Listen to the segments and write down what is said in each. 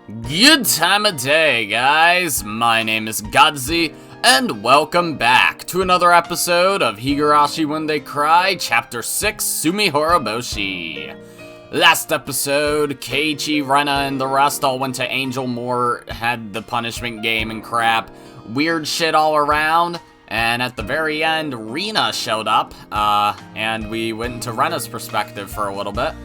Good time of day, guys. My name is Godzi, and welcome back to another episode of Higurashi When They Cry, Ch.6 Tsumihoroboshi. Last episode, Keiichi, Rena, and the rest all went to Angel Moore, had the punishment game and crap, weird shit all around, and at the very end, Rena showed up, and we went into Rena's perspective for a little bit.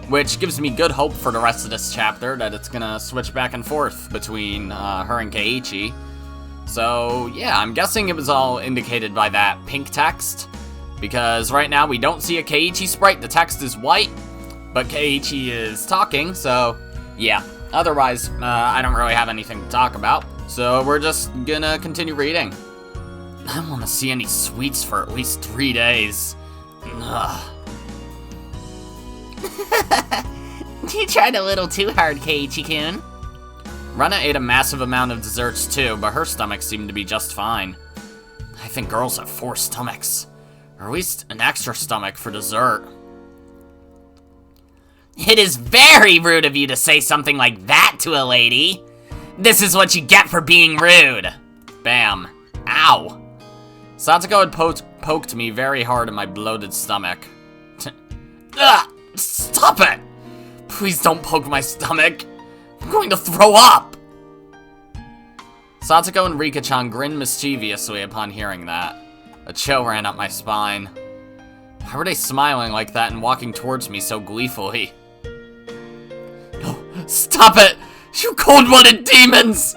Which gives me good hope for the rest of this chapter, that it's gonna switch back and forth between her and Keiichi. So, yeah, I'm guessing it was all indicated by that pink text. Because right now we don't see a Keiichi sprite, the text is white, but Keiichi is talking, so yeah. Otherwise, I don't really have anything to talk about, so we're just gonna continue reading. I don't wanna see any sweets for at least 3 days. Ugh. You tried a little too hard, Keiichi-kun. Rena ate a massive amount of desserts too, but her stomach seemed to be just fine. I think girls have 4 stomachs, or at least an extra stomach for dessert. It is very rude of you to say something like that to a lady. This is what you get for being rude. Bam. Ow. Satsuko had poked me very hard in my bloated stomach. Ugh! Stop it! Please don't poke my stomach. I'm going to throw up! Satsuko and Rika-chan grinned mischievously upon hearing that. A chill ran up my spine. Why were they smiling like that and walking towards me so gleefully? No, stop it! You cold-blooded demons!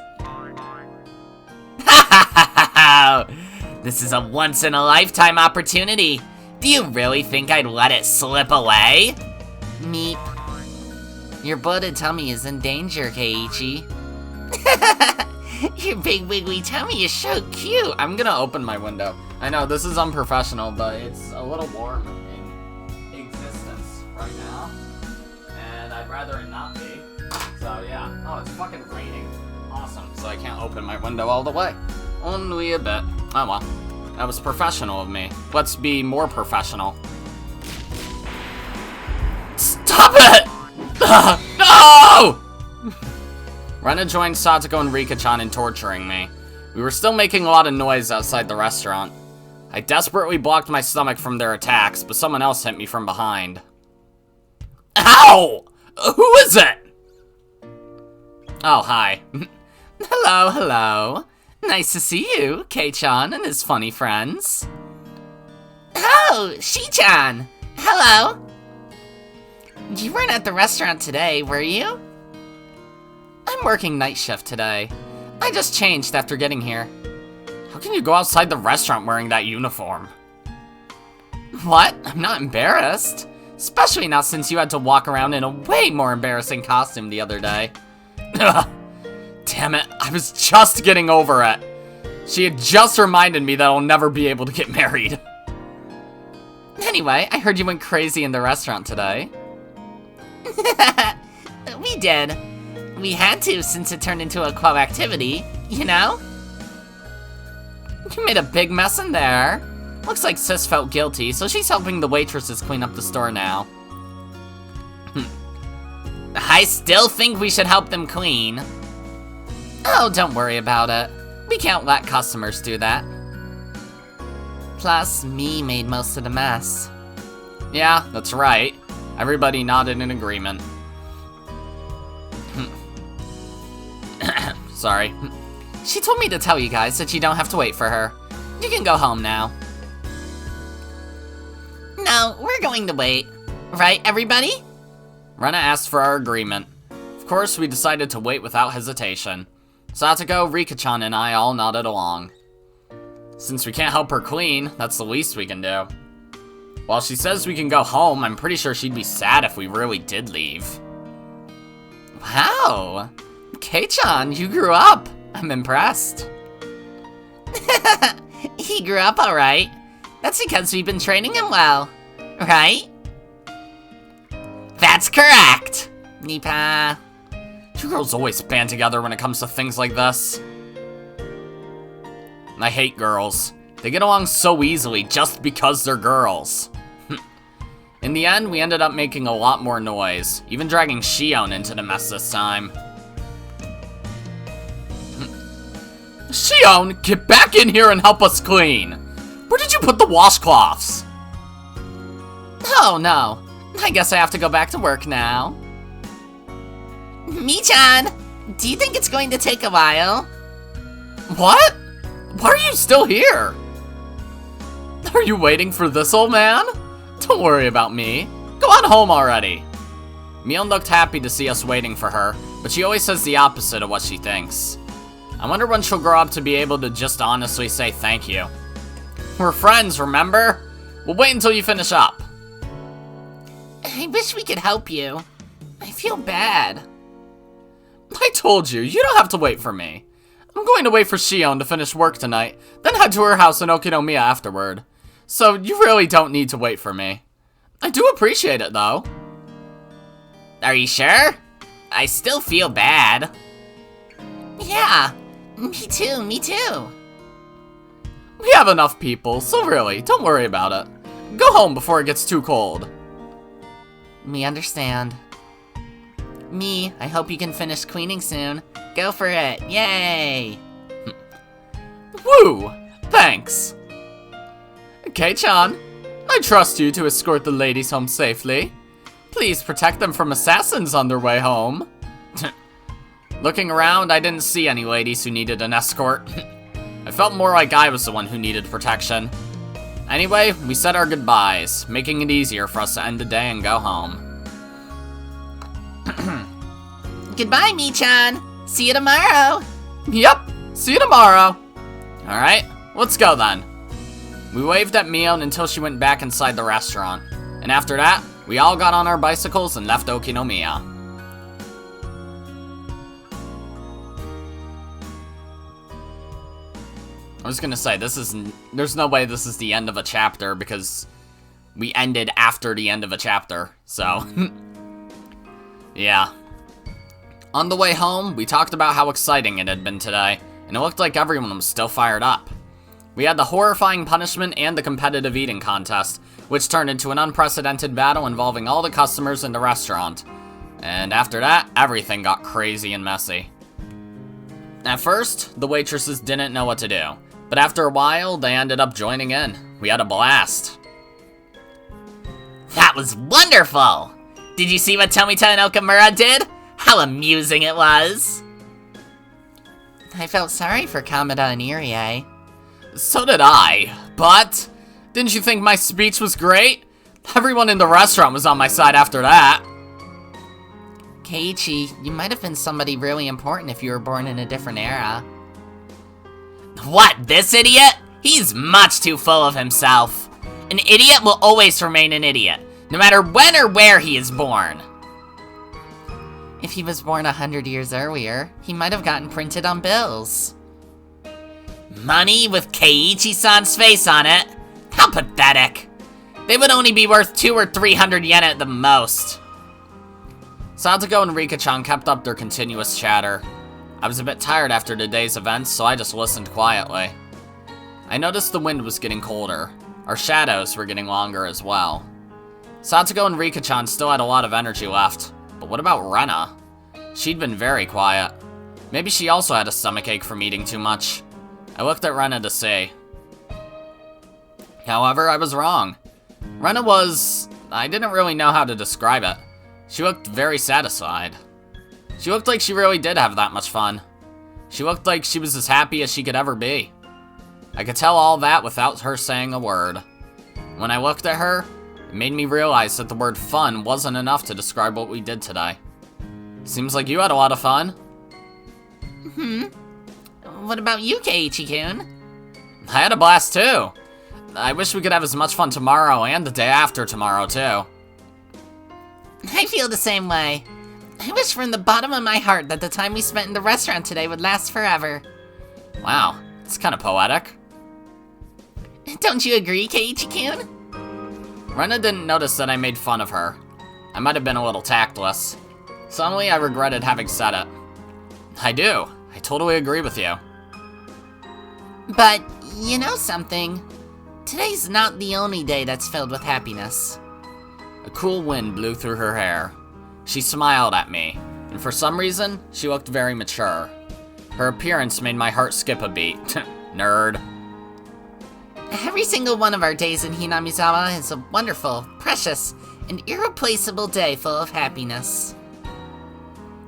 Ha ha ha ha! This is a once-in-a-lifetime opportunity. Do you really think I'd let it slip away? Meep. Your bloated tummy is in danger, Keiichi. Your big wiggly tummy is so cute. I'm gonna open my window. I know, this is unprofessional, but it's a little warm in existence right now. And I'd rather it not be. So yeah. Oh, it's fucking raining. Awesome. So I can't open my window all the way. Only a bit. Oh well. That was professional of me. Let's be more professional. Stop it! No! Rena joined Satsuko and Rika-chan in torturing me. We were still making a lot of noise outside the restaurant. I desperately blocked my stomach from their attacks, but someone else hit me from behind. Ow! Who is it? Oh, hi. Hello, hello. Nice to see you, Kei-chan and his funny friends. Oh, Shi-chan! Hello! You weren't at the restaurant today, were you? I'm working night shift today. I just changed after getting here. How can you go outside the restaurant wearing that uniform? What? I'm not embarrassed. Especially not since you had to walk around in a way more embarrassing costume the other day. Damn it, I was just getting over it. She had just reminded me that I'll never be able to get married. Anyway, I heard you went crazy in the restaurant today. We did. We had to since it turned into a club activity, you know? You made a big mess in there. Looks like Sis felt guilty, so she's helping the waitresses clean up the store now. I still think we should help them clean. Oh, don't worry about it. We can't let customers do that. Plus, me made most of the mess. Yeah, that's right. Everybody nodded in agreement. Sorry. She told me to tell you guys that you don't have to wait for her. You can go home now. No, we're going to wait. Right, everybody? Rena asked for our agreement. Of course, we decided to wait without hesitation. Satsuko, Rika-chan, and I all nodded along. Since we can't help her clean, that's the least we can do. While she says we can go home, I'm pretty sure she'd be sad if we really did leave. Wow! Kei-chan, you grew up! I'm impressed. He grew up alright. That's because we've been training him well. Right? That's correct! Nipa. You girls always band together when it comes to things like this. I hate girls. They get along so easily just because they're girls. In the end, we ended up making a lot more noise, even dragging Shion into the mess this time. Shion, get back in here and help us clean! Where did you put the washcloths? Oh no, I guess I have to go back to work now. Mi-chan, do you think it's going to take a while? What? Why are you still here? Are you waiting for this old man? Don't worry about me. Go on home already. Mion looked happy to see us waiting for her, but she always says the opposite of what she thinks. I wonder when she'll grow up to be able to just honestly say thank you. We're friends, remember? We'll wait until you finish up. I wish we could help you. I feel bad. I told you, you don't have to wait for me. I'm going to wait for Shion to finish work tonight, then head to her house in Okinomiya afterward. So you really don't need to wait for me. I do appreciate it, though. Are you sure? I still feel bad. Yeah, me too, me too. We have enough people, so really, don't worry about it. Go home before it gets too cold. Me understand. Me, I hope you can finish cleaning soon. Go for it, yay! Woo! Thanks. Kei-chan, I trust you to escort the ladies home safely. Please protect them from assassins on their way home. Looking around, I didn't see any ladies who needed an escort. I felt more like I was the one who needed protection. Anyway, we said our goodbyes, making it easier for us to end the day and go home. Goodbye, Mi-chan. See you tomorrow. Yep, see you tomorrow. Alright, let's go then. We waved at Mion until she went back inside the restaurant. And after that, we all got on our bicycles and left Okinomiya. I was gonna say, there's no way this is the end of a chapter because we ended after the end of a chapter, so. Yeah. On the way home, we talked about how exciting it had been today, and it looked like everyone was still fired up. We had the horrifying punishment and the competitive eating contest, which turned into an unprecedented battle involving all the customers in the restaurant. And after that, everything got crazy and messy. At first, the waitresses didn't know what to do, but after a while, they ended up joining in. We had a blast. That was wonderful! Did you see what Tomita and Okamura did? How amusing it was! I felt sorry for Kamada and Irie. So did I, but didn't you think my speech was great? Everyone in the restaurant was on my side after that. Keiichi, you might have been somebody really important if you were born in a different era. What, this idiot? He's much too full of himself. An idiot will always remain an idiot, no matter when or where he is born. If he was born 100 years earlier, he might have gotten printed on bills. Money with Keiichi-san's face on it? How pathetic. They would only be worth 200 or 300 yen at the most. Satoko and Rika-chan kept up their continuous chatter. I was a bit tired after today's events, so I just listened quietly. I noticed the wind was getting colder. Our shadows were getting longer as well. Satoko and Rika-chan still had a lot of energy left, but what about Rena? She'd been very quiet. Maybe she also had a stomachache from eating too much. I looked at Rena to see. However, I was wrong. Rena was... I didn't really know how to describe it. She looked very satisfied. She looked like she really did have that much fun. She looked like she was as happy as she could ever be. I could tell all that without her saying a word. When I looked at her, it made me realize that the word fun wasn't enough to describe what we did today. Seems like you had a lot of fun. What about you, Keiichi-kun? I had a blast too. I wish we could have as much fun tomorrow and the day after tomorrow too. I feel the same way. I wish from the bottom of my heart that the time we spent in the restaurant today would last forever. Wow, it's kind of poetic. Don't you agree, Keiichi-kun? Rena didn't notice that I made fun of her. I might have been a little tactless. Suddenly, I regretted having said it. I do. I totally agree with you. But, you know something? Today's not the only day that's filled with happiness. A cool wind blew through her hair. She smiled at me, and for some reason, she looked very mature. Her appearance made my heart skip a beat. Nerd. Every single one of our days in Hinamizawa is a wonderful, precious, and irreplaceable day full of happiness.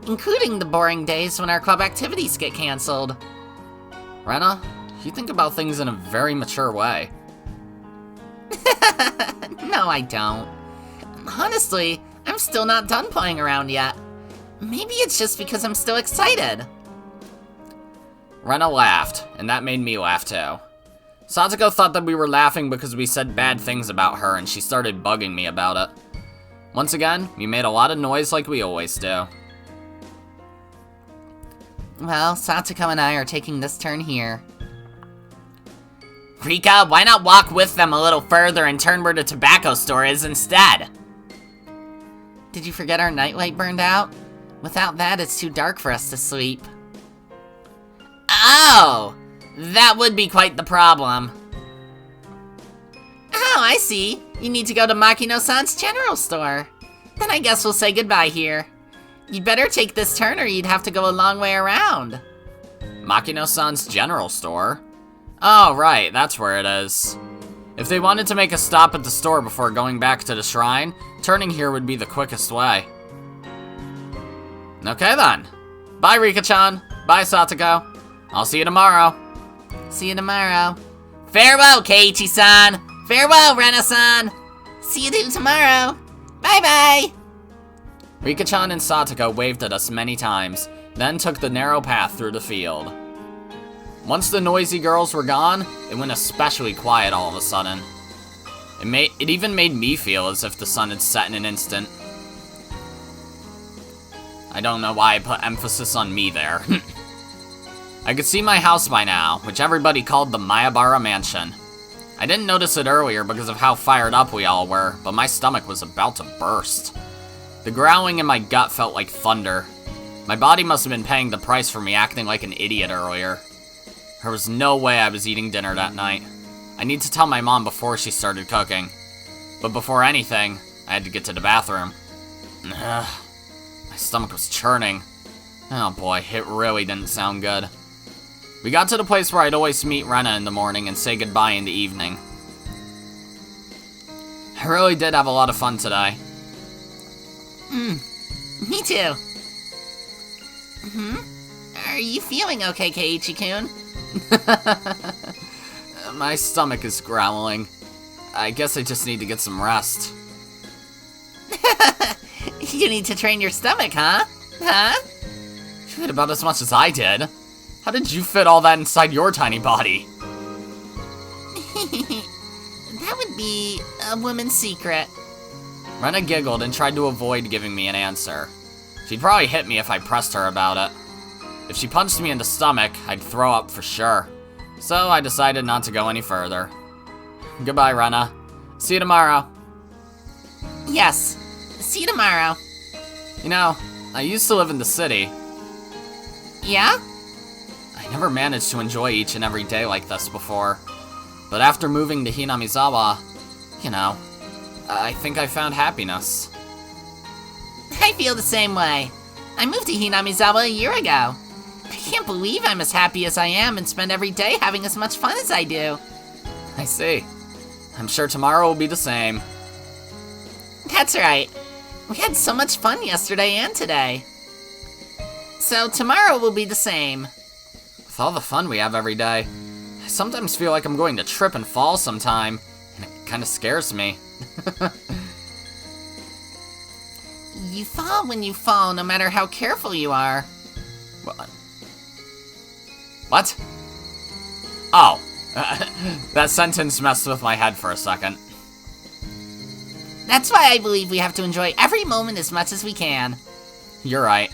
Including the boring days when our club activities get canceled. Rena, you think about things in a very mature way. No, I don't. Honestly, I'm still not done playing around yet. Maybe it's just because I'm still excited. Rena laughed, and that made me laugh too. Satoko thought that we were laughing because we said bad things about her, and she started bugging me about it. Once again, we made a lot of noise like we always do. Well, Satoko and I are taking this turn here. Rika, why not walk with them a little further and turn where the tobacco store is instead? Did you forget our nightlight burned out? Without that, it's too dark for us to sleep. Oh! That would be quite the problem. Oh, I see. You need to go to Makino-san's general store. Then I guess we'll say goodbye here. You'd better take this turn or you'd have to go a long way around. Makino-san's general store? Oh, right, that's where it is. If they wanted to make a stop at the store before going back to the shrine, turning here would be the quickest way. Okay then. Bye, Rika-chan. Bye, Satoko. I'll see you tomorrow. See you tomorrow. Farewell, Keiichi-san. Farewell, Rena-san. See you tomorrow. Bye-bye. Rika-chan and Satoko waved at us many times, then took the narrow path through the field. Once the noisy girls were gone, it went especially quiet all of a sudden. It even made me feel as if the sun had set in an instant. I don't know why I put emphasis on me there. I could see my house by now, which everybody called the Mayabara Mansion. I didn't notice it earlier because of how fired up we all were, but my stomach was about to burst. The growling in my gut felt like thunder. My body must have been paying the price for me acting like an idiot earlier. There was no way I was eating dinner that night. I need to tell my mom before she started cooking. But before anything, I had to get to the bathroom. Ugh, my stomach was churning. Oh boy, it really didn't sound good. We got to the place where I'd always meet Rena in the morning and say goodbye in the evening. I really did have a lot of fun today. Me too. Are you feeling okay, Keiichi-kun? My stomach is growling. I guess I just need to get some rest. You need to train your stomach, huh? You ate about as much as I did. How did you fit all that inside your tiny body? That would be a woman's secret. Rena giggled and tried to avoid giving me an answer. She'd probably hit me if I pressed her about it. If she punched me in the stomach, I'd throw up for sure. So I decided not to go any further. Goodbye, Rena. See you tomorrow. Yes, see you tomorrow. You know, I used to live in the city. Yeah? I never managed to enjoy each and every day like this before. But after moving to Hinamizawa, you know, I think I found happiness. I feel the same way. I moved to Hinamizawa a year ago. I can't believe I'm as happy as I am and spend every day having as much fun as I do. I see. I'm sure tomorrow will be the same. That's right. We had so much fun yesterday and today. So tomorrow will be the same. With all the fun we have every day, I sometimes feel like I'm going to trip and fall sometime, and it kind of scares me. You fall when you fall, no matter how careful you are. What? Oh, that sentence messed with my head for a second. That's why I believe we have to enjoy every moment as much as we can. You're right.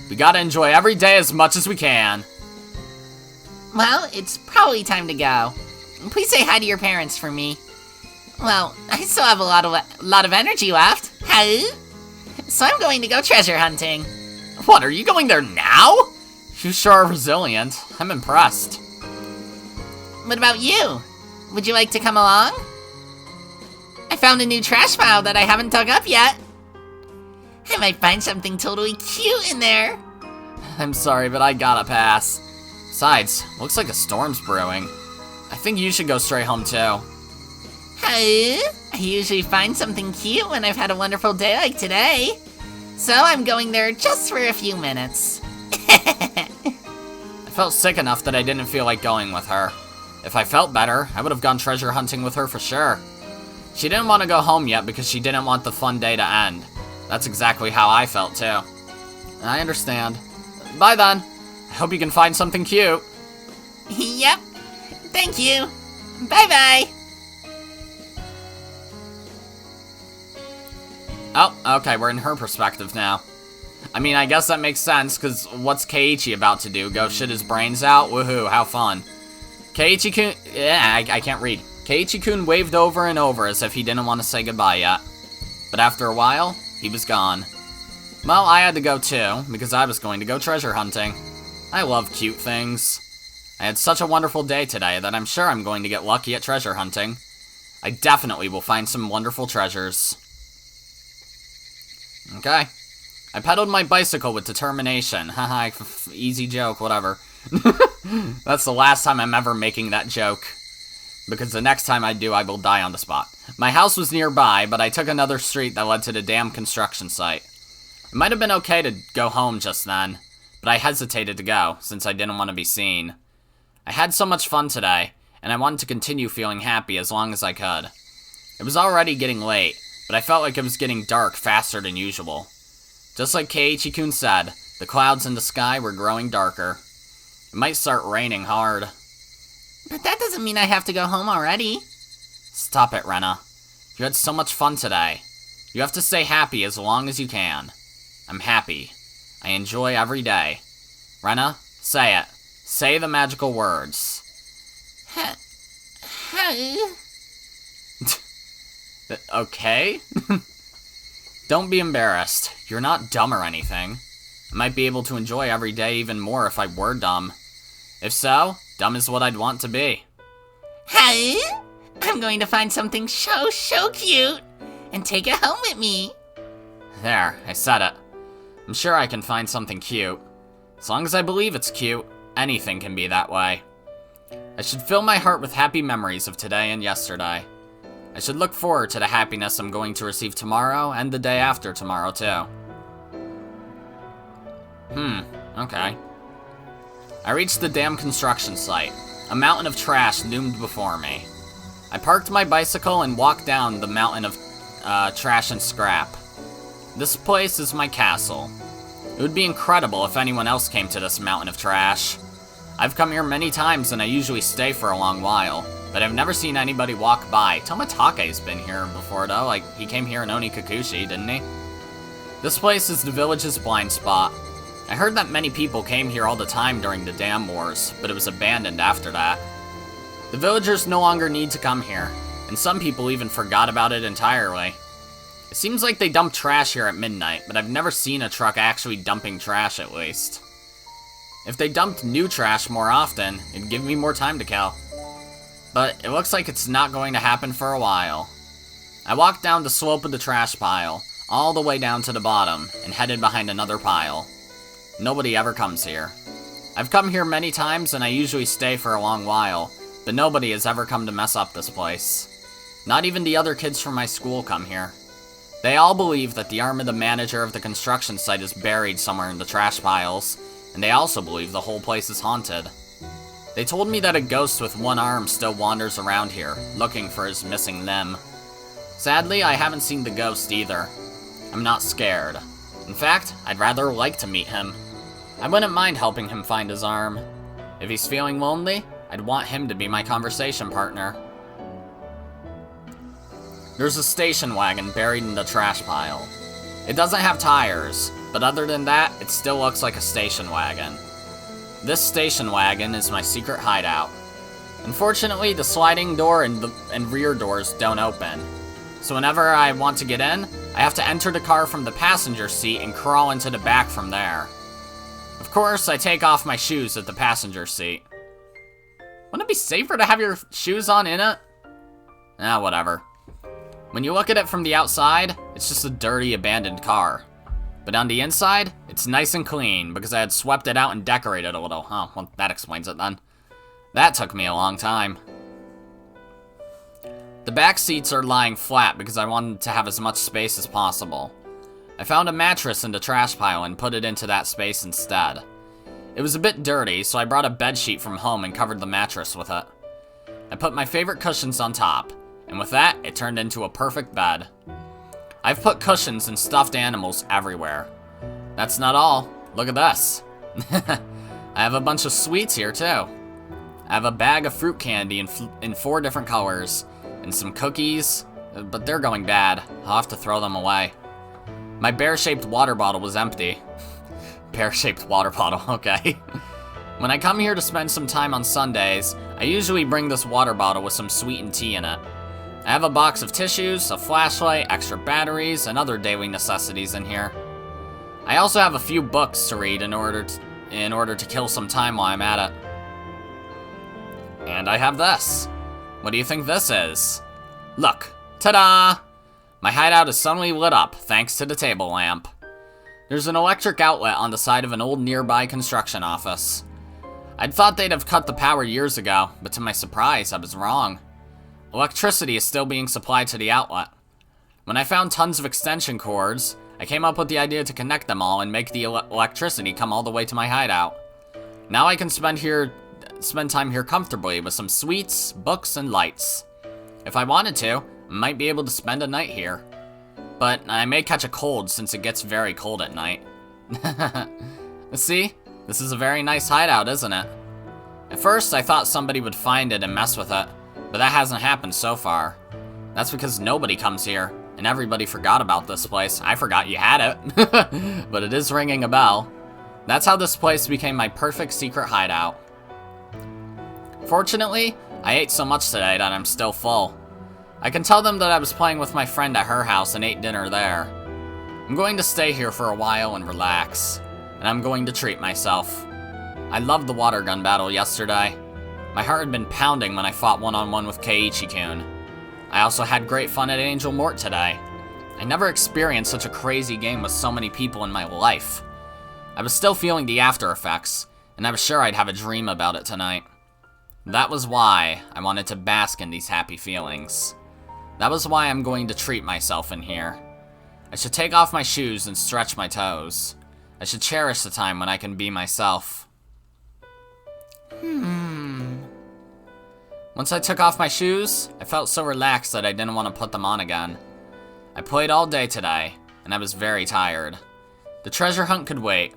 We gotta enjoy every day as much as we can. Well, it's probably time to go. Please say hi to your parents for me. Well, I still have a lot of energy left. Huh? So I'm going to go treasure hunting. What, are you going there now? You sure are resilient. I'm impressed. What about you? Would you like to come along? I found a new trash pile that I haven't dug up yet. I might find something totally cute in there. I'm sorry, but I gotta pass. Besides, looks like a storm's brewing. I think you should go straight home too. I usually find something cute when I've had a wonderful day like today. So I'm going there just for a few minutes. I felt sick enough that I didn't feel like going with her. If I felt better, I would have gone treasure hunting with her for sure. She didn't want to go home yet because she didn't want the fun day to end. That's exactly how I felt too. I understand. Bye then. I hope you can find something cute. Yep. Thank you. Bye-bye. Oh, okay, we're in her perspective now. I mean, I guess that makes sense, because what's Keiichi about to do? Go shit his brains out? Woohoo, how fun. Keiichi-kun... Yeah, I can't read. Keiichi-kun waved over and over as if he didn't want to say goodbye yet. But after a while, he was gone. Well, I had to go too, because I was going to go treasure hunting. I love cute things. I had such a wonderful day today that I'm sure I'm going to get lucky at treasure hunting. I definitely will find some wonderful treasures. Okay. I pedaled my bicycle with determination. Haha, easy joke, whatever. That's the last time I'm ever making that joke. Because the next time I do, I will die on the spot. My house was nearby, but I took another street that led to the damn construction site. It might have been okay to go home just then, but I hesitated to go, since I didn't want to be seen. I had so much fun today, and I wanted to continue feeling happy as long as I could. It was already getting late, but I felt like it was getting dark faster than usual. Just like Keiichi-kun said, the clouds in the sky were growing darker. It might start raining hard. But that doesn't mean I have to go home already. Stop it, Rena. You had so much fun today. You have to stay happy as long as you can. I'm happy. I enjoy every day. Rena, say it. Say the magical words. Okay? Don't be embarrassed. You're not dumb or anything. I might be able to enjoy every day even more if I were dumb. If so, dumb is what I'd want to be. I'm going to find something so cute and take it home with me. There, I said it. I'm sure I can find something cute. As long as I believe it's cute, anything can be that way. I should fill my heart with happy memories of today and yesterday. I should look forward to the happiness I'm going to receive tomorrow and the day after tomorrow, too. Okay. I reached the damn construction site. A mountain of trash loomed before me. I parked my bicycle and walked down the mountain of trash and scrap. This place is my castle. It would be incredible if anyone else came to this mountain of trash. I've come here many times and I usually stay for a long while, but I've never seen anybody walk by. Tomatake's been here before though, like he came here in Onikakushi, didn't he? This place is the village's blind spot. I heard that many people came here all the time during the dam wars, but it was abandoned after that. The villagers no longer need to come here, and some people even forgot about it entirely. It seems like they dump trash here at midnight, but I've never seen a truck actually dumping trash at least. If they dumped new trash more often, it'd give me more time to kill. But it looks like it's not going to happen for a while. I walked down the slope of the trash pile, all the way down to the bottom, and headed behind another pile. Nobody ever comes here. I've come here many times and I usually stay for a long while, but nobody has ever come to mess up this place. Not even the other kids from my school come here. They all believe that the arm of the manager of the construction site is buried somewhere in the trash piles, and they also believe the whole place is haunted. They told me that a ghost with one arm still wanders around here, looking for his missing limb. Sadly, I haven't seen the ghost either. I'm not scared. In fact, I'd rather like to meet him. I wouldn't mind helping him find his arm. If he's feeling lonely, I'd want him to be my conversation partner. There's a station wagon buried in the trash pile. It doesn't have tires, but other than that, it still looks like a station wagon. This station wagon is my secret hideout. Unfortunately, the sliding door and rear doors don't open. So whenever I want to get in, I have to enter the car from the passenger seat and crawl into the back from there. Of course, I take off my shoes at the passenger seat. Wouldn't it be safer to have your shoes on in it? Ah, whatever. When you look at it from the outside, it's just a dirty, abandoned car. But on the inside, it's nice and clean because I had swept it out and decorated a little. Oh, well, that explains it then. That took me a long time. The back seats are lying flat because I wanted to have as much space as possible. I found a mattress in the trash pile and put it into that space instead. It was a bit dirty, so I brought a bedsheet from home and covered the mattress with it. I put my favorite cushions on top, and with that, it turned into a perfect bed. I've put cushions and stuffed animals everywhere. That's not all. Look at this. I have a bunch of sweets here too. I have a bag of fruit candy in 4 different colors, and some cookies, but they're going bad. I'll have to throw them away. My bear-shaped water bottle was empty. Pear-shaped water bottle, okay. When I come here to spend some time on Sundays, I usually bring this water bottle with some sweetened tea in it. I have a box of tissues, a flashlight, extra batteries, and other daily necessities in here. I also have a few books to read in order to kill some time while I'm at it. And I have this. What do you think this is? Look, ta-da! My hideout is suddenly lit up thanks to the table lamp. There's an electric outlet on the side of an old nearby construction office. I'd thought they'd have cut the power years ago, but to my surprise, I was wrong. Electricity is still being supplied to the outlet. When I found tons of extension cords, I came up with the idea to connect them all and make the electricity come all the way to my hideout. Now I can spend time here comfortably with some sweets, books, and lights. If I wanted to, I might be able to spend a night here. But I may catch a cold since it gets very cold at night. See? This is a very nice hideout, isn't it? At first, I thought somebody would find it and mess with it, but that hasn't happened so far. That's because nobody comes here, and everybody forgot about this place. I forgot you had it, but it is ringing a bell. That's how this place became my perfect secret hideout. Fortunately, I ate so much today that I'm still full. I can tell them that I was playing with my friend at her house and ate dinner there. I'm going to stay here for a while and relax, and I'm going to treat myself. I loved the water gun battle yesterday. My heart had been pounding when I fought one-on-one with Keiichi-kun. I also had great fun at Angel Mort today. I never experienced such a crazy game with so many people in my life. I was still feeling the after effects, and I was sure I'd have a dream about it tonight. That was why I wanted to bask in these happy feelings. That was why I'm going to treat myself in here. I should take off my shoes and stretch my toes. I should cherish the time when I can be myself. Once I took off my shoes, I felt so relaxed that I didn't want to put them on again. I played all day today, and I was very tired. The treasure hunt could wait.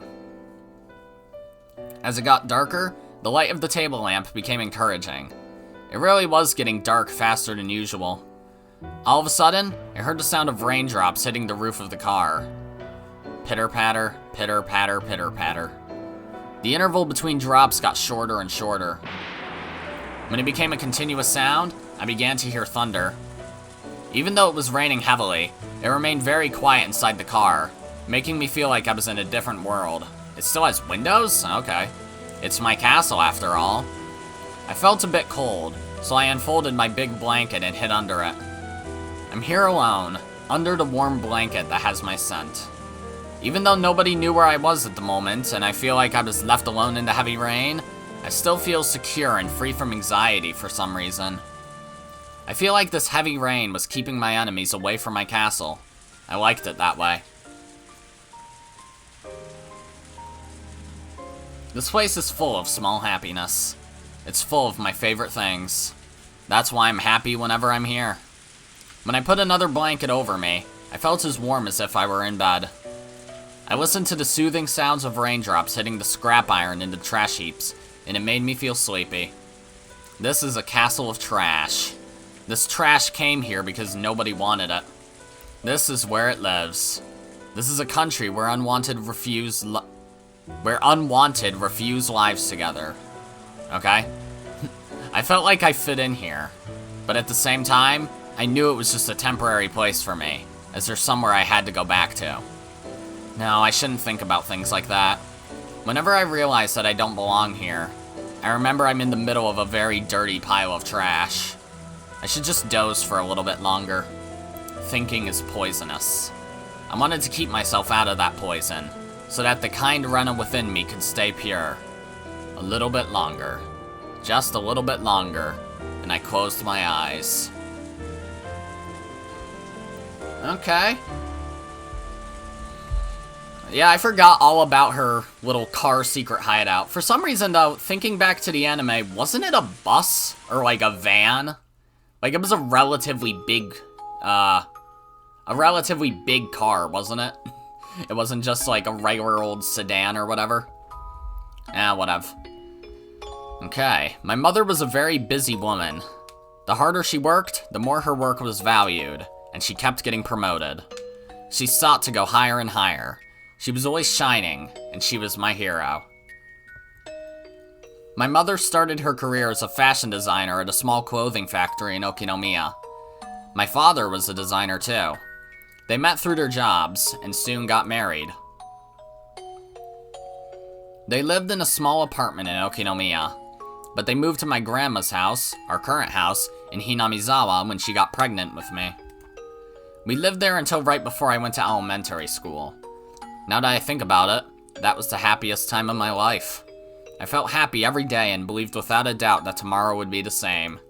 As it got darker, the light of the table lamp became encouraging. It really was getting dark faster than usual. All of a sudden, I heard the sound of raindrops hitting the roof of the car. Pitter-patter, pitter-patter, pitter-patter. The interval between drops got shorter and shorter. When it became a continuous sound, I began to hear thunder. Even though it was raining heavily, it remained very quiet inside the car, making me feel like I was in a different world. It still has windows? Okay. It's my castle after all. I felt a bit cold, so I unfolded my big blanket and hid under it. I'm here alone, under the warm blanket that has my scent. Even though nobody knew where I was at the moment, and I feel like I was left alone in the heavy rain, I still feel secure and free from anxiety for some reason. I feel like this heavy rain was keeping my enemies away from my castle. I liked it that way. This place is full of small happiness. It's full of my favorite things. That's why I'm happy whenever I'm here. When I put another blanket over me, I felt as warm as if I were in bed. I listened to the soothing sounds of raindrops hitting the scrap iron into trash heaps, and it made me feel sleepy. This is a castle of trash. This trash came here because nobody wanted it. This is where it lives. This is a country where unwanted refuse lives together. Okay? I felt like I fit in here, but at the same time, I knew it was just a temporary place for me, as there's somewhere I had to go back to. No, I shouldn't think about things like that. Whenever I realize that I don't belong here, I remember I'm in the middle of a very dirty pile of trash. I should just doze for a little bit longer. Thinking is poisonous. I wanted to keep myself out of that poison, so that the kind Rena within me could stay pure. A little bit longer. Just a little bit longer, and I closed my eyes. Okay. Yeah, I forgot all about her little car secret hideout. For some reason, though, thinking back to the anime, wasn't it a bus? Or, like, a van? Like, it was a relatively big car, wasn't it? It wasn't just, like, a regular old sedan or whatever. Whatever. Okay, my mother was a very busy woman. The harder she worked, the more her work was valued, and she kept getting promoted. She sought to go higher and higher. She was always shining, and she was my hero. My mother started her career as a fashion designer at a small clothing factory in Okinomiya. My father was a designer too. They met through their jobs, and soon got married. They lived in a small apartment in Okinomiya, but they moved to my grandma's house, our current house, in Hinamizawa when she got pregnant with me. We lived there until right before I went to elementary school. Now that I think about it, that was the happiest time of my life. I felt happy every day and believed without a doubt that tomorrow would be the same.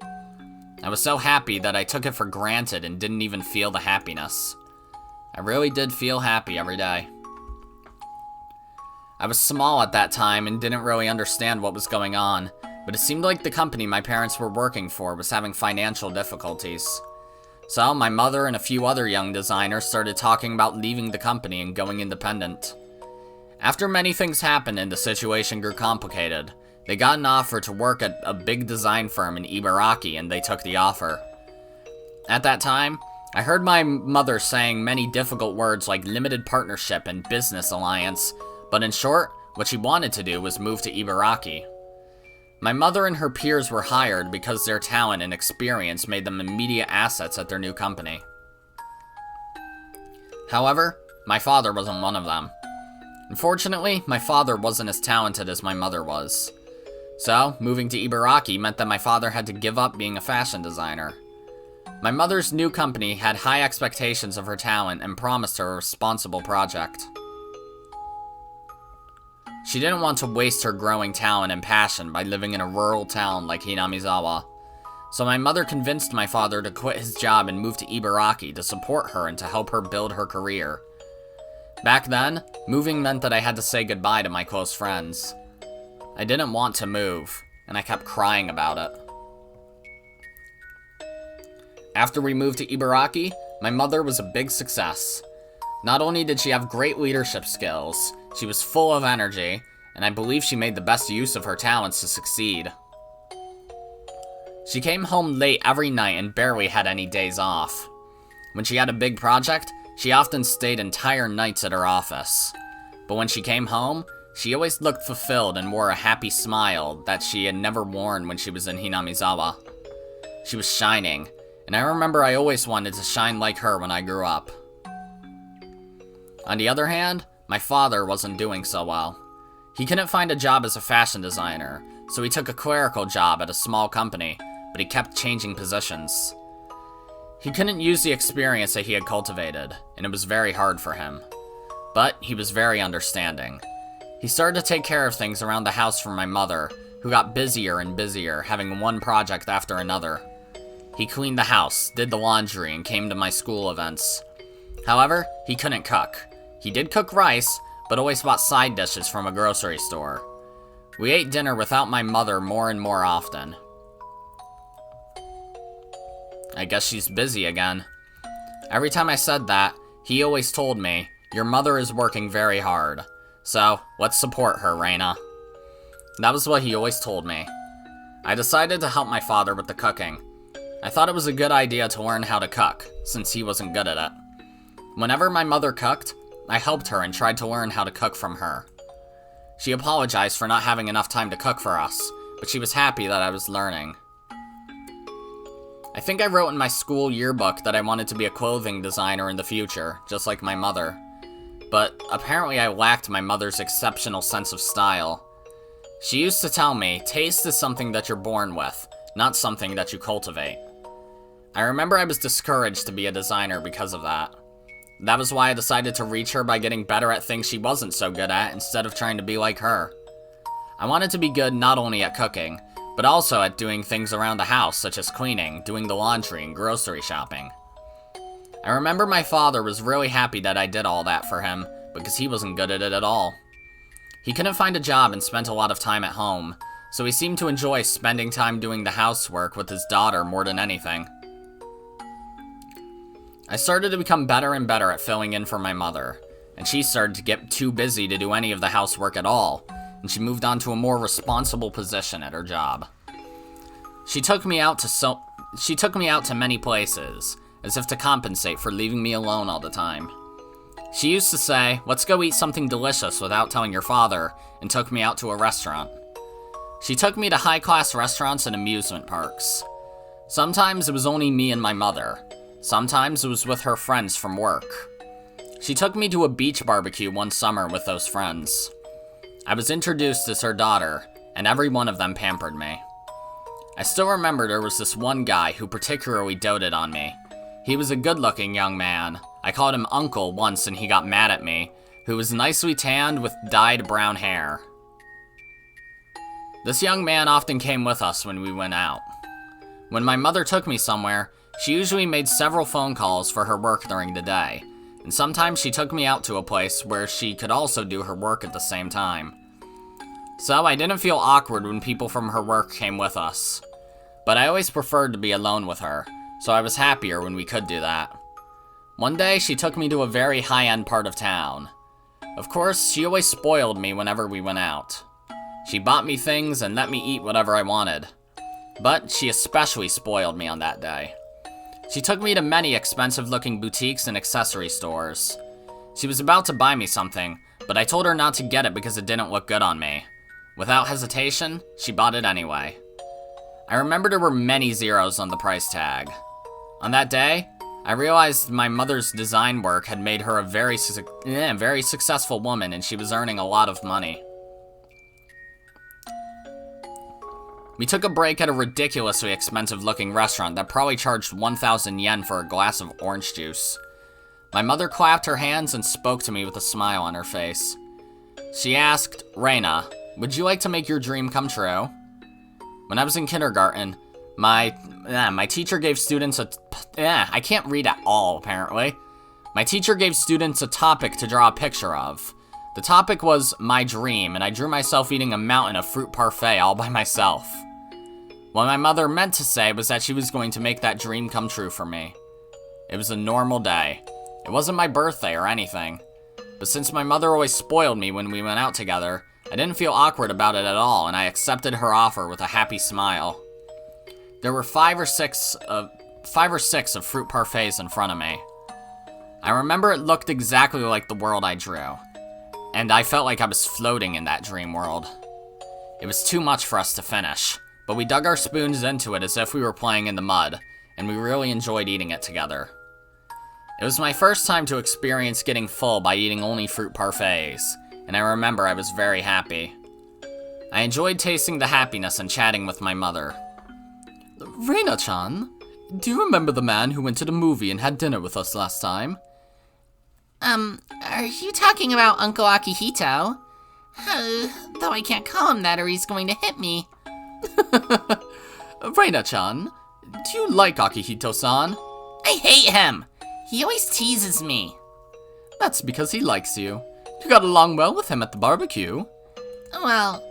I was so happy that I took it for granted and didn't even feel the happiness. I really did feel happy every day. I was small at that time and didn't really understand what was going on, but it seemed like the company my parents were working for was having financial difficulties. So, my mother and a few other young designers started talking about leaving the company and going independent. After many things happened and the situation grew complicated, they got an offer to work at a big design firm in Ibaraki, and they took the offer. At that time, I heard my mother saying many difficult words like limited partnership and business alliance, but in short, what she wanted to do was move to Ibaraki. My mother and her peers were hired because their talent and experience made them immediate assets at their new company. However, my father wasn't one of them. Unfortunately, my father wasn't as talented as my mother was. So, moving to Ibaraki meant that my father had to give up being a fashion designer. My mother's new company had high expectations of her talent and promised her a responsible project. She didn't want to waste her growing talent and passion by living in a rural town like Hinamizawa. So my mother convinced my father to quit his job and move to Ibaraki to support her and to help her build her career. Back then, moving meant that I had to say goodbye to my close friends. I didn't want to move, and I kept crying about it. After we moved to Ibaraki, my mother was a big success. Not only did she have great leadership skills, she was full of energy, and I believe she made the best use of her talents to succeed. She came home late every night and barely had any days off. When she had a big project, she often stayed entire nights at her office. But when she came home, she always looked fulfilled and wore a happy smile that she had never worn when she was in Hinamizawa. She was shining, and I remember I always wanted to shine like her when I grew up. On the other hand, my father wasn't doing so well. He couldn't find a job as a fashion designer, so he took a clerical job at a small company, but he kept changing positions. He couldn't use the experience that he had cultivated, and it was very hard for him. But he was very understanding. He started to take care of things around the house for my mother, who got busier and busier, having one project after another. He cleaned the house, did the laundry, and came to my school events. However, he couldn't cook. He did cook rice, but always bought side dishes from a grocery store. We ate dinner without my mother more and more often. I guess she's busy again. Every time I said that, he always told me, "Your mother is working very hard, so let's support her, Rena." That was what he always told me. I decided to help my father with the cooking. I thought it was a good idea to learn how to cook, since he wasn't good at it. Whenever my mother cooked, I helped her and tried to learn how to cook from her. She apologized for not having enough time to cook for us, but she was happy that I was learning. I think I wrote in my school yearbook that I wanted to be a clothing designer in the future, just like my mother. But apparently I lacked my mother's exceptional sense of style. She used to tell me, taste is something that you're born with, not something that you cultivate. I remember I was discouraged to be a designer because of that. That was why I decided to reach her by getting better at things she wasn't so good at instead of trying to be like her. I wanted to be good not only at cooking, but also at doing things around the house such as cleaning, doing the laundry, and grocery shopping. I remember my father was really happy that I did all that for him because he wasn't good at it at all. He couldn't find a job and spent a lot of time at home, so he seemed to enjoy spending time doing the housework with his daughter more than anything. I started to become better and better at filling in for my mother, and she started to get too busy to do any of the housework at all, and she moved on to a more responsible position at her job. She took me out to many places, as if to compensate for leaving me alone all the time. She used to say, "Let's go eat something delicious without telling your father," and took me out to a restaurant. She took me to high-class restaurants and amusement parks. Sometimes it was only me and my mother. Sometimes it was with her friends from work. She took me to a beach barbecue one summer with those friends. I was introduced as her daughter, and every one of them pampered me. I still remember there was this one guy who particularly doted on me. He was a good-looking young man. I called him Uncle once and he got mad at me, who was nicely tanned with dyed brown hair. This young man often came with us when we went out. When my mother took me somewhere, she usually made several phone calls for her work during the day, and sometimes she took me out to a place where she could also do her work at the same time. So I didn't feel awkward when people from her work came with us. But I always preferred to be alone with her, so I was happier when we could do that. One day, she took me to a very high-end part of town. Of course, she always spoiled me whenever we went out. She bought me things and let me eat whatever I wanted. But she especially spoiled me on that day. She took me to many expensive-looking boutiques and accessory stores. She was about to buy me something, but I told her not to get it because it didn't look good on me. Without hesitation, she bought it anyway. I remember there were many zeros on the price tag. On that day, I realized my mother's design work had made her a very successful woman, and she was earning a lot of money. We took a break at a ridiculously expensive-looking restaurant that probably charged 1,000 yen for a glass of orange juice. My mother clapped her hands and spoke to me with a smile on her face. She asked, "Rena, would you like to make your dream come true?" When I was in kindergarten, my teacher gave students I can't read at all, apparently. My teacher gave students a topic to draw a picture of. The topic was my dream, and I drew myself eating a mountain of fruit parfait all by myself. What my mother meant to say was that she was going to make that dream come true for me. It was a normal day. It wasn't my birthday or anything. But since my mother always spoiled me when we went out together, I didn't feel awkward about it at all, and I accepted her offer with a happy smile. There were five or six of fruit parfaits in front of me. I remember it looked exactly like the world I drew, and I felt like I was floating in that dream world. It was too much for us to finish, but we dug our spoons into it as if we were playing in the mud, and we really enjoyed eating it together. It was my first time to experience getting full by eating only fruit parfaits, and I remember I was very happy. I enjoyed tasting the happiness and chatting with my mother. "Rena-chan, do you remember the man who went to the movie and had dinner with us last time?" Are you talking about Uncle Akihito? Though I can't call him that or he's going to hit me. Rena-chan, do you like Akihito-san? I hate him! He always teases me. That's because he likes you. You got along well with him at the barbecue. Well,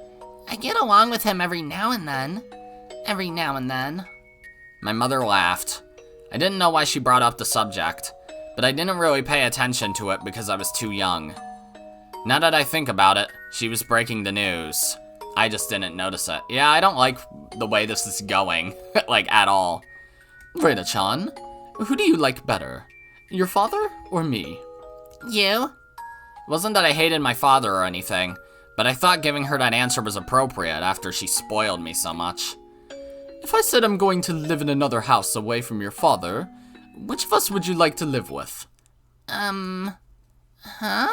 I get along with him every now and then. My mother laughed. I didn't know why she brought up the subject, but I didn't really pay attention to it because I was too young. Now that I think about it, she was breaking the news. I just didn't notice it. Yeah, I don't like the way this is going, like, at all. Rena-chan, who do you like better? Your father or me? You? It wasn't that I hated my father or anything, but I thought giving her that answer was appropriate after she spoiled me so much. If I said I'm going to live in another house away from your father, which of us would you like to live with? Huh?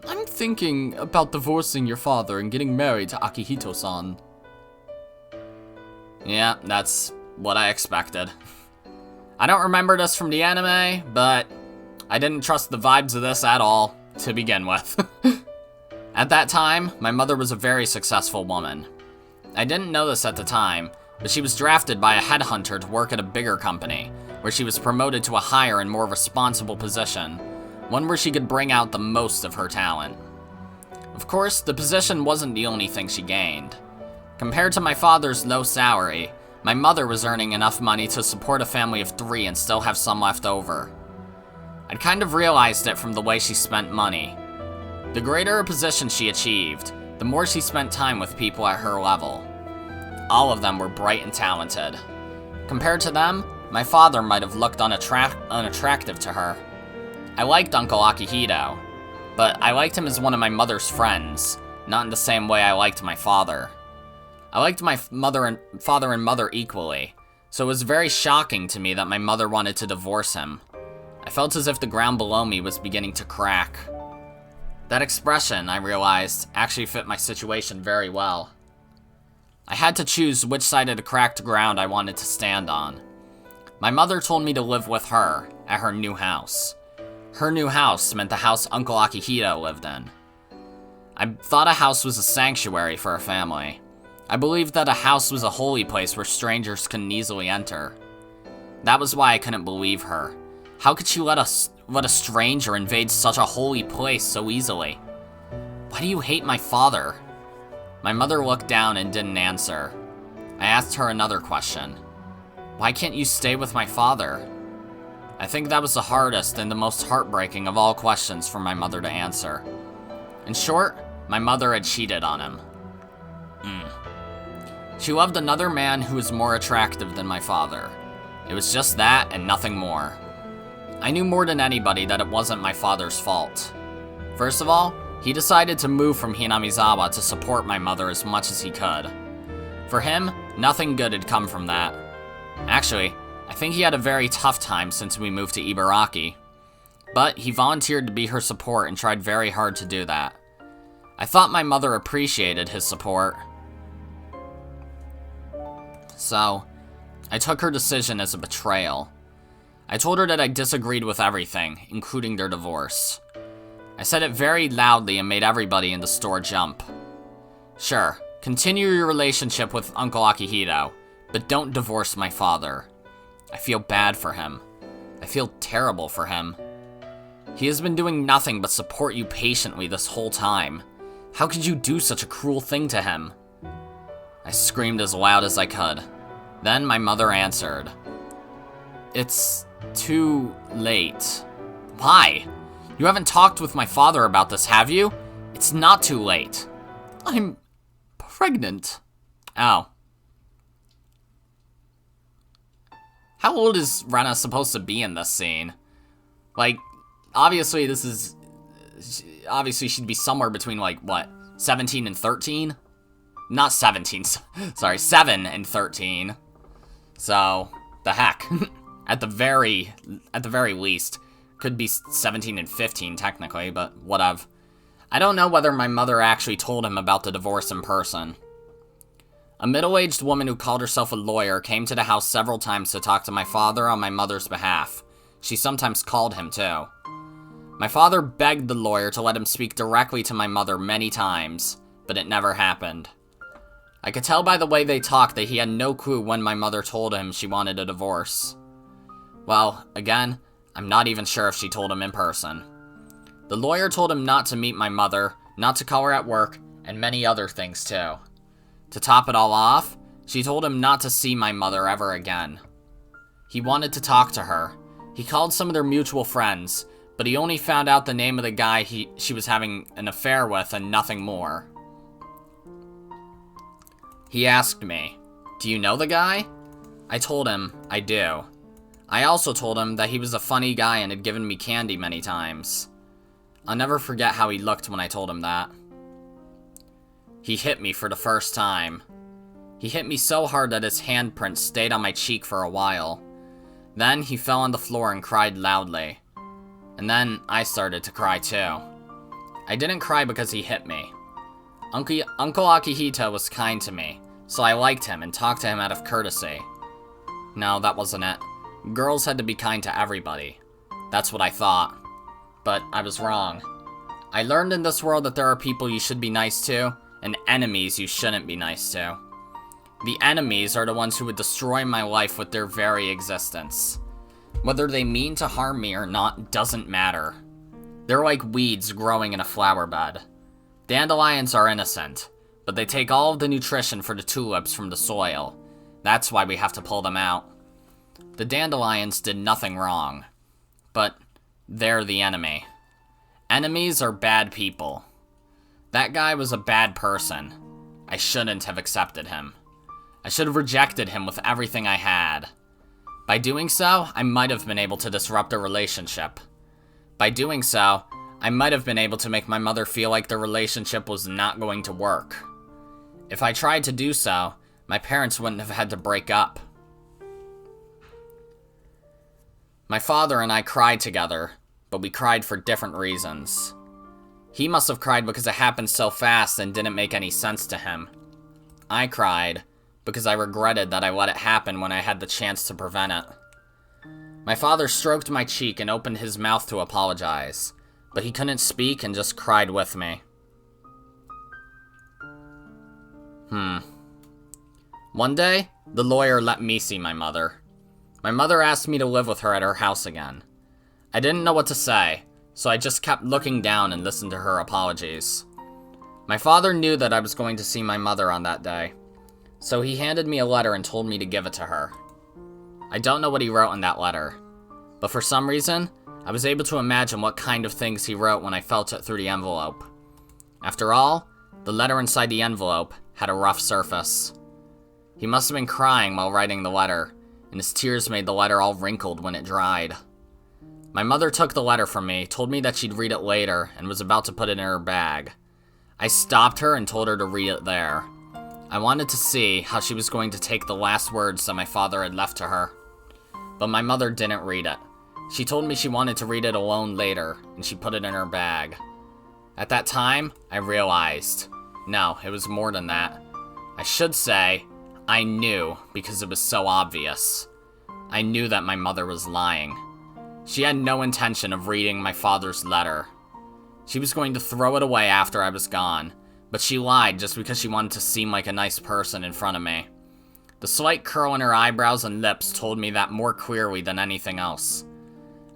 I'm thinking about divorcing your father and getting married to Akihito-san. Yeah, that's what I expected. I don't remember this from the anime, but I didn't trust the vibes of this at all, to begin with. At that time, my mother was a very successful woman. I didn't know this at the time, but she was drafted by a headhunter to work at a bigger company, where she was promoted to a higher and more responsible position, one where she could bring out the most of her talent. Of course, the position wasn't the only thing she gained. Compared to my father's low salary, my mother was earning enough money to support a family of 3 and still have some left over. I'd kind of realized it from the way she spent money. The greater a position she achieved, the more she spent time with people at her level. All of them were bright and talented. Compared to them, my father might have looked unattractive to her. I liked Uncle Akihito, but I liked him as one of my mother's friends, not in the same way I liked my father. I liked my father and mother equally, so it was very shocking to me that my mother wanted to divorce him. I felt as if the ground below me was beginning to crack. That expression, I realized, actually fit my situation very well. I had to choose which side of the cracked ground I wanted to stand on. My mother told me to live with her at her new house. Her new house meant the house Uncle Akihito lived in. I thought a house was a sanctuary for a family. I believed that a house was a holy place where strangers couldn't easily enter. That was why I couldn't believe her. How could she let a stranger invade such a holy place so easily? Why do you hate my father? My mother looked down and didn't answer. I asked her another question. Why can't you stay with my father? I think that was the hardest and the most heartbreaking of all questions for my mother to answer. In short, my mother had cheated on him. She loved another man who was more attractive than my father. It was just that and nothing more. I knew more than anybody that it wasn't my father's fault. First of all, he decided to move from Hinamizawa to support my mother as much as he could. For him, nothing good had come from that. Actually, I think he had a very tough time since we moved to Ibaraki. But he volunteered to be her support and tried very hard to do that. I thought my mother appreciated his support. So, I took her decision as a betrayal. I told her that I disagreed with everything, including their divorce. I said it very loudly and made everybody in the store jump. Sure, continue your relationship with Uncle Akihito, but don't divorce my father. I feel bad for him. I feel terrible for him. He has been doing nothing but support you patiently this whole time. How could you do such a cruel thing to him? I screamed as loud as I could. Then my mother answered. It's too late. Why? You haven't talked with my father about this, have you? It's not too late. I'm pregnant. Oh. How old is Rena supposed to be in this scene? Like, obviously she'd be somewhere between, like, what, 17 and 13? Not 17, sorry, 7 and 13. So, the heck. At the very least. Could be 17 and 15, technically, but whatever. I don't know whether my mother actually told him about the divorce in person. A middle-aged woman who called herself a lawyer came to the house several times to talk to my father on my mother's behalf. She sometimes called him, too. My father begged the lawyer to let him speak directly to my mother many times, but it never happened. I could tell by the way they talked that he had no clue when my mother told him she wanted a divorce. Well, again, I'm not even sure if she told him in person. The lawyer told him not to meet my mother, not to call her at work, and many other things too. To top it all off, she told him not to see my mother ever again. He wanted to talk to her. He called some of their mutual friends, but he only found out the name of the guy she was having an affair with and nothing more. He asked me, "Do you know the guy?" I told him I do. I also told him that he was a funny guy and had given me candy many times. I'll never forget how he looked when I told him that. He hit me for the first time. He hit me so hard that his handprint stayed on my cheek for a while. Then he fell on the floor and cried loudly. And then I started to cry too. I didn't cry because he hit me. Uncle Akihito was kind to me, so I liked him and talked to him out of courtesy. No, that wasn't it. Girls had to be kind to everybody. That's what I thought. But I was wrong. I learned in this world that there are people you should be nice to, and enemies you shouldn't be nice to. The enemies are the ones who would destroy my life with their very existence. Whether they mean to harm me or not doesn't matter. They're like weeds growing in a flower bed. Dandelions are innocent, but they take all of the nutrition for the tulips from the soil. That's why we have to pull them out. The dandelions did nothing wrong, but they're the enemy. Enemies are bad people. That guy was a bad person. I shouldn't have accepted him. I should have rejected him with everything I had. By doing so, I might have been able to disrupt a relationship. By doing so, I might have been able to make my mother feel like the relationship was not going to work. If I tried to do so, my parents wouldn't have had to break up. My father and I cried together, but we cried for different reasons. He must have cried because it happened so fast and didn't make any sense to him. I cried because I regretted that I let it happen when I had the chance to prevent it. My father stroked my cheek and opened his mouth to apologize, but he couldn't speak and just cried with me. One day, the lawyer let me see my mother. My mother asked me to live with her at her house again. I didn't know what to say, so I just kept looking down and listened to her apologies. My father knew that I was going to see my mother on that day, so he handed me a letter and told me to give it to her. I don't know what he wrote in that letter, but for some reason, I was able to imagine what kind of things he wrote when I felt it through the envelope. After all, the letter inside the envelope had a rough surface. He must have been crying while writing the letter, and his tears made the letter all wrinkled when it dried. My mother took the letter from me, told me that she'd read it later, and was about to put it in her bag. I stopped her and told her to read it there. I wanted to see how she was going to take the last words that my father had left to her. But my mother didn't read it. She told me she wanted to read it alone later, and she put it in her bag. At that time, I realized. No, it was more than that. I should say, I knew, because it was so obvious. I knew that my mother was lying. She had no intention of reading my father's letter. She was going to throw it away after I was gone, but she lied just because she wanted to seem like a nice person in front of me. The slight curl in her eyebrows and lips told me that more clearly than anything else.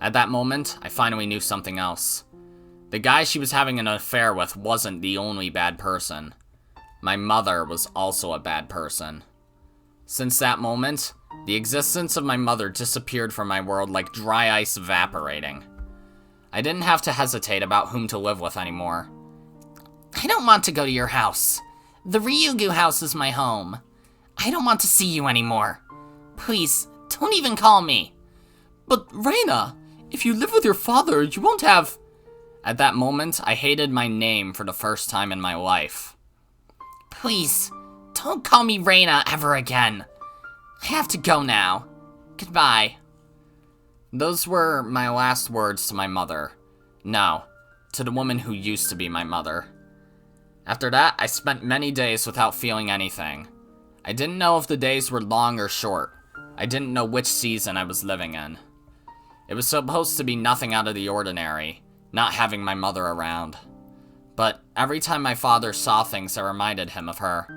At that moment, I finally knew something else. The guy she was having an affair with wasn't the only bad person. My mother was also a bad person. Since that moment, the existence of my mother disappeared from my world like dry ice evaporating. I didn't have to hesitate about whom to live with anymore. I don't want to go to your house. The Ryugu house is my home. I don't want to see you anymore. Please, don't even call me. But Rena, if you live with your father, you won't have... At that moment, I hated my name for the first time in my life. Please, don't call me Rena ever again. I have to go now. Goodbye. Those were my last words to my mother. No, to the woman who used to be my mother. After that, I spent many days without feeling anything. I didn't know if the days were long or short. I didn't know which season I was living in. It was supposed to be nothing out of the ordinary, not having my mother around. But every time my father saw things that reminded him of her,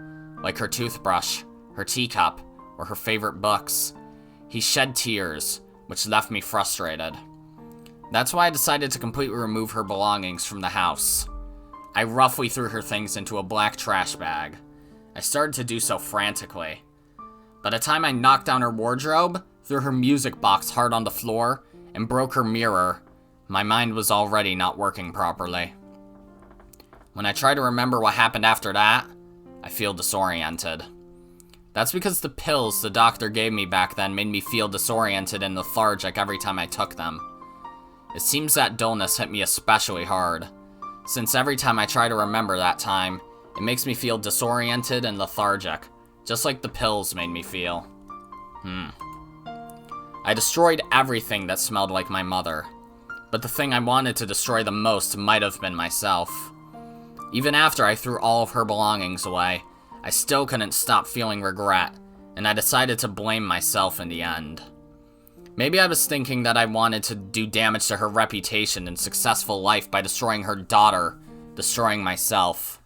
like her toothbrush, her teacup, or her favorite books, he shed tears, which left me frustrated. That's why I decided to completely remove her belongings from the house. I roughly threw her things into a black trash bag. I started to do so frantically. By the time I knocked down her wardrobe, threw her music box hard on the floor, and broke her mirror, my mind was already not working properly. When I try to remember what happened after that, I feel disoriented. That's because the pills the doctor gave me back then made me feel disoriented and lethargic every time I took them. It seems that dullness hit me especially hard, since every time I try to remember that time, it makes me feel disoriented and lethargic, just like the pills made me feel. I destroyed everything that smelled like my mother, but the thing I wanted to destroy the most might have been myself. Even after I threw all of her belongings away, I still couldn't stop feeling regret, and I decided to blame myself in the end. Maybe I was thinking that I wanted to do damage to her reputation and successful life by destroying her daughter, destroying myself.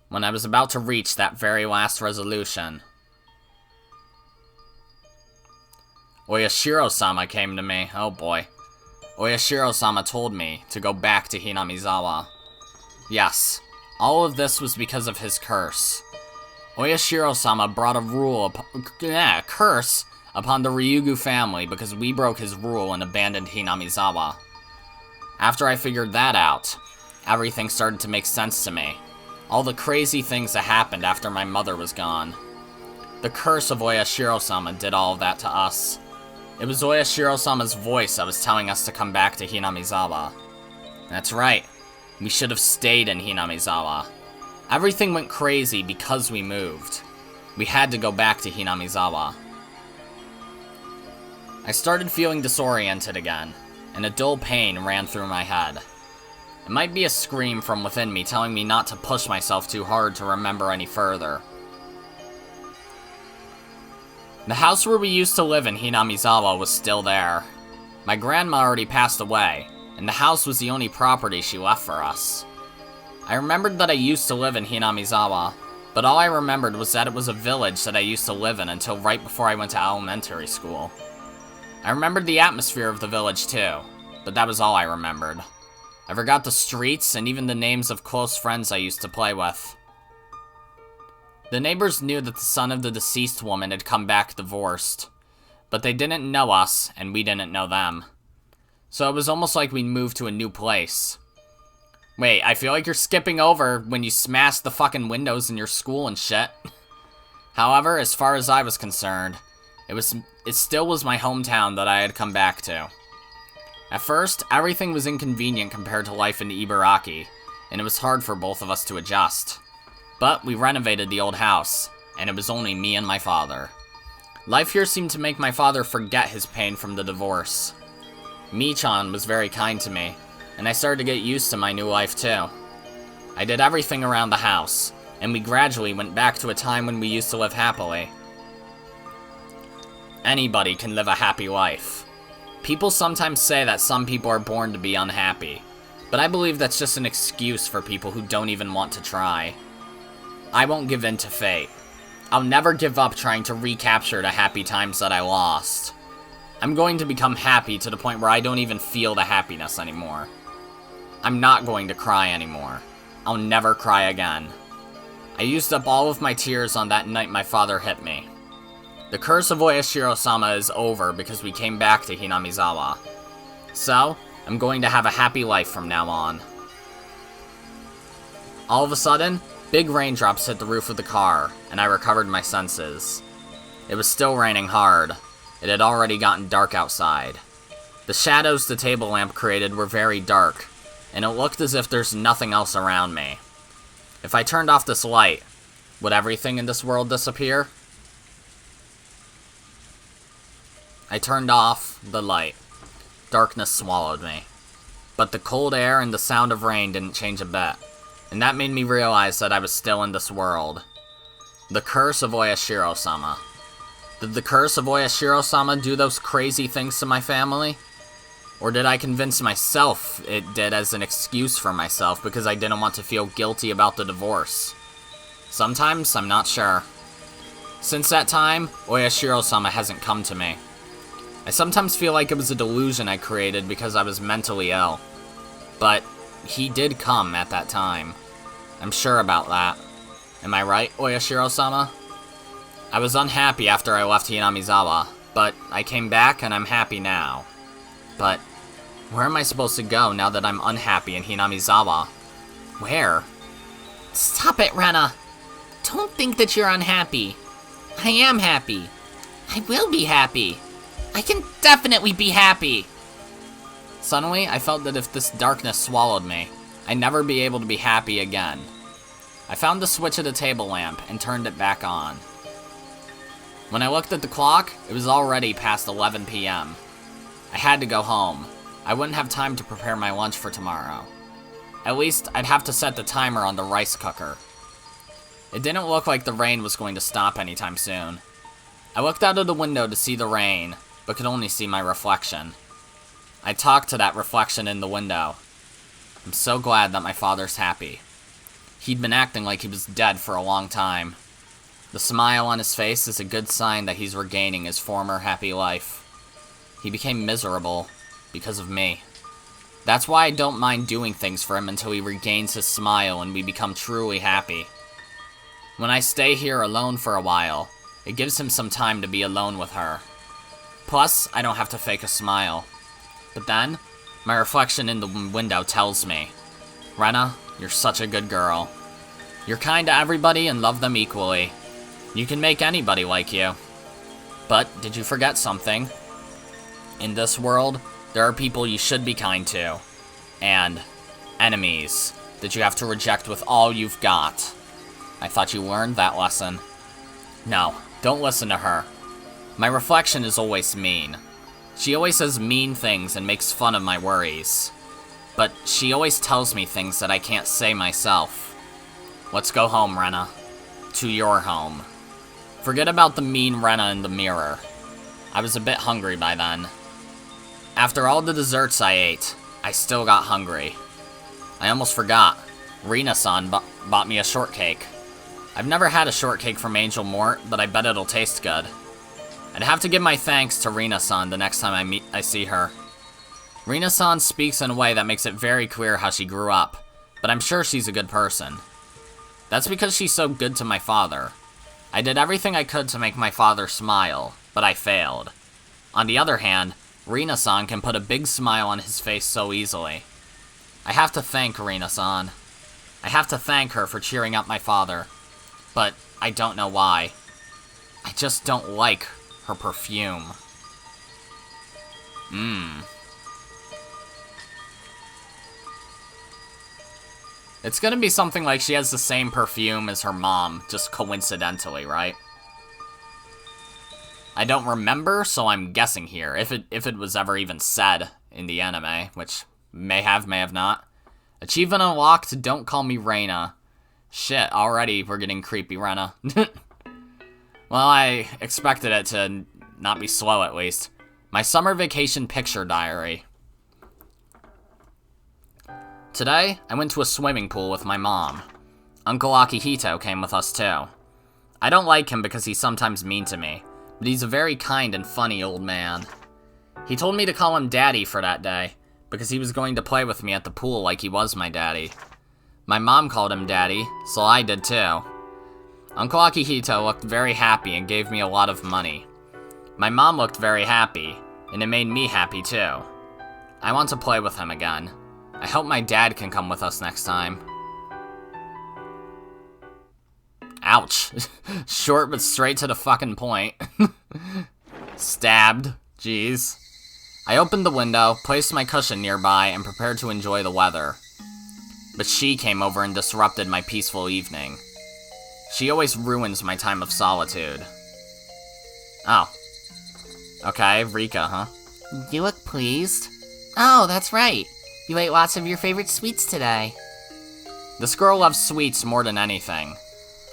When I was about to reach that very last resolution, Oyashiro-sama came to me. Oh boy. Oyashiro-sama told me to go back to Hinamizawa. Yes, all of this was because of his curse. Oyashiro-sama brought a curse upon the Ryugu family because we broke his rule and abandoned Hinamizawa. After I figured that out, everything started to make sense to me. All the crazy things that happened after my mother was gone. The curse of Oyashiro-sama did all of that to us. It was Oyashiro-sama's voice that was telling us to come back to Hinamizawa. That's right. We should have stayed in Hinamizawa. Everything went crazy because we moved. We had to go back to Hinamizawa. I started feeling disoriented again, and a dull pain ran through my head. It might be a scream from within me telling me not to push myself too hard to remember any further. The house where we used to live in Hinamizawa was still there. My grandma already passed away, and the house was the only property she left for us. I remembered that I used to live in Hinamizawa, but all I remembered was that it was a village that I used to live in until right before I went to elementary school. I remembered the atmosphere of the village too, but that was all I remembered. I forgot the streets and even the names of close friends I used to play with. The neighbors knew that the son of the deceased woman had come back divorced, but they didn't know us and we didn't know them. So it was almost like we moved to a new place. Wait, I feel like you're skipping over when you smashed the fucking windows in your school and shit. However, as far as I was concerned, it still was my hometown that I had come back to. At first, everything was inconvenient compared to life in Ibaraki, and it was hard for both of us to adjust. But we renovated the old house, and it was only me and my father. Life here seemed to make my father forget his pain from the divorce. Mi-chan was very kind to me, and I started to get used to my new life too. I did everything around the house, and we gradually went back to a time when we used to live happily. Anybody can live a happy life. People sometimes say that some people are born to be unhappy, but I believe that's just an excuse for people who don't even want to try. I won't give in to fate. I'll never give up trying to recapture the happy times that I lost. I'm going to become happy to the point where I don't even feel the happiness anymore. I'm not going to cry anymore. I'll never cry again. I used up all of my tears on that night my father hit me. The Curse of Oyashiro-Sama is over because we came back to Hinamizawa. So, I'm going to have a happy life from now on. All of a sudden, big raindrops hit the roof of the car, and I recovered my senses. It was still raining hard. It had already gotten dark outside. The shadows the table lamp created were very dark, and it looked as if there's nothing else around me. If I turned off this light, would everything in this world disappear? I turned off the light. Darkness swallowed me. But the cold air and the sound of rain didn't change a bit, and that made me realize that I was still in this world. The Curse of Oyashiro-Sama. Did the Curse of Oyashiro-Sama do those crazy things to my family? Or did I convince myself it did as an excuse for myself because I didn't want to feel guilty about the divorce? Sometimes, I'm not sure. Since that time, Oyashiro-Sama hasn't come to me. I sometimes feel like it was a delusion I created because I was mentally ill. But he did come at that time. I'm sure about that. Am I right, Oyashiro-sama? I was unhappy after I left Hinamizawa, but I came back and I'm happy now. But where am I supposed to go now that I'm unhappy in Hinamizawa? Where? Stop it, Rena. Don't think that you're unhappy. I am happy. I will be happy. I can definitely be happy. Suddenly, I felt that if this darkness swallowed me, I'd never be able to be happy again. I found the switch of the table lamp and turned it back on. When I looked at the clock, it was already past 11 p.m. I had to go home. I wouldn't have time to prepare my lunch for tomorrow. At least, I'd have to set the timer on the rice cooker. It didn't look like the rain was going to stop anytime soon. I looked out of the window to see the rain, but could only see my reflection. I talked to that reflection in the window. I'm so glad that my father's happy. He'd been acting like he was dead for a long time. The smile on his face is a good sign that he's regaining his former happy life. He became miserable because of me. That's why I don't mind doing things for him until he regains his smile and we become truly happy. When I stay here alone for a while, it gives him some time to be alone with her. Plus, I don't have to fake a smile. But then, my reflection in the window tells me, Rena, you're such a good girl. You're kind to everybody and love them equally. You can make anybody like you. But, did you forget something? In this world, there are people you should be kind to. And enemies that you have to reject with all you've got. I thought you learned that lesson. No, don't listen to her. My reflection is always mean. She always says mean things and makes fun of my worries. But she always tells me things that I can't say myself. Let's go home, Rena. To your home. Forget about the mean Rena in the mirror. I was a bit hungry by then. After all the desserts I ate, I still got hungry. I almost forgot. Rena-san bought me a shortcake. I've never had a shortcake from Angel Mort, but I bet it'll taste good. I'd have to give my thanks to Rena-san the next time I see her. Rena-san speaks in a way that makes it very clear how she grew up, but I'm sure she's a good person. That's because she's so good to my father. I did everything I could to make my father smile, but I failed. On the other hand, Rena-san can put a big smile on his face so easily. I have to thank Rena-san. I have to thank her for cheering up my father. But I don't know why. I just don't like her perfume. It's gonna be something like she has the same perfume as her mom, just coincidentally, right? I don't remember, so I'm guessing here, if it was ever even said in the anime, which may have not. Achievement unlocked, don't call me Rena. Shit, already we're getting creepy, Rena. Well, I expected it to not be slow, at least. My summer vacation picture diary. Today, I went to a swimming pool with my mom. Uncle Akihito came with us too. I don't like him because he's sometimes mean to me, but he's a very kind and funny old man. He told me to call him Daddy for that day, because he was going to play with me at the pool like he was my daddy. My mom called him Daddy, so I did too. Uncle Akihito looked very happy and gave me a lot of money. My mom looked very happy, and it made me happy too. I want to play with him again. I hope my dad can come with us next time. Ouch. Short but straight to the fucking point. Stabbed. Jeez. I opened the window, placed my cushion nearby, and prepared to enjoy the weather. But she came over and disrupted my peaceful evening. She always ruins my time of solitude. Oh. Okay, Rika, huh? You look pleased. Oh, that's right. You ate lots of your favorite sweets today. This girl loves sweets more than anything.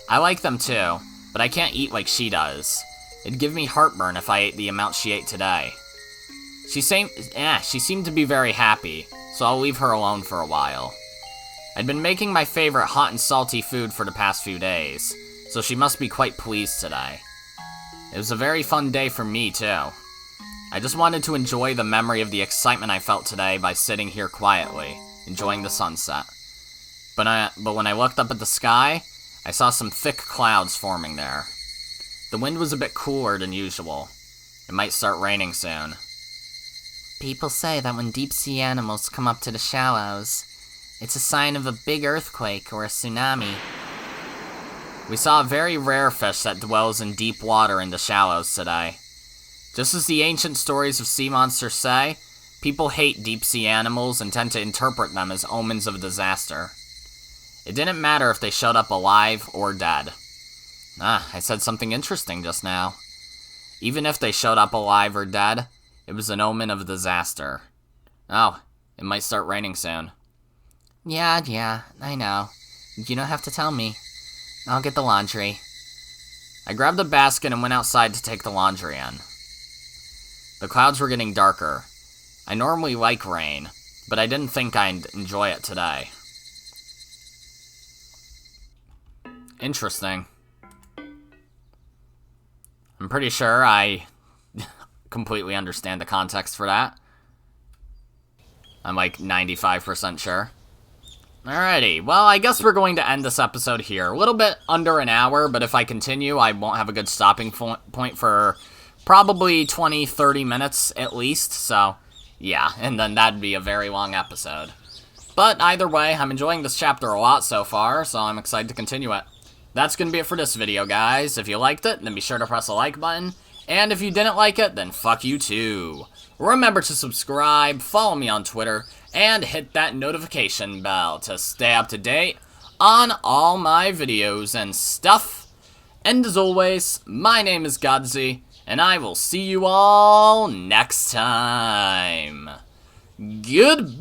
I like them too, but I can't eat like she does. It'd give me heartburn if I ate the amount she ate today. She seemed to be very happy, so I'll leave her alone for a while. I'd been making my favorite hot and salty food for the past few days, so she must be quite pleased today. It was a very fun day for me too. I just wanted to enjoy the memory of the excitement I felt today by sitting here quietly, enjoying the sunset. But when I looked up at the sky, I saw some thick clouds forming there. The wind was a bit cooler than usual. It might start raining soon. People say that when deep-sea animals come up to the shallows, it's a sign of a big earthquake or a tsunami. We saw a very rare fish that dwells in deep water in the shallows today. Just as the ancient stories of sea monsters say, people hate deep-sea animals and tend to interpret them as omens of disaster. It didn't matter if they showed up alive or dead. I said something interesting just now. Even if they showed up alive or dead, it was an omen of disaster. Oh, it might start raining soon. Yeah, I know. You don't have to tell me. I'll get the laundry. I grabbed a basket and went outside to take the laundry in. The clouds were getting darker. I normally like rain, but I didn't think I'd enjoy it today. Interesting. I'm pretty sure I completely understand the context for that. I'm like 95% sure. Alrighty, well, I guess we're going to end this episode here. A little bit under an hour, but if I continue, I won't have a good stopping point for probably 20-30 minutes at least, so yeah, and then that'd be a very long episode. But either way, I'm enjoying this chapter a lot so far, so I'm excited to continue it. That's going to be it for this video, guys. If you liked it, then be sure to press the like button, and if you didn't like it, then fuck you too. Remember to subscribe, follow me on Twitter, and hit that notification bell to stay up to date on all my videos and stuff. And as always, my name is Godzi, and I will see you all next time. Goodbye!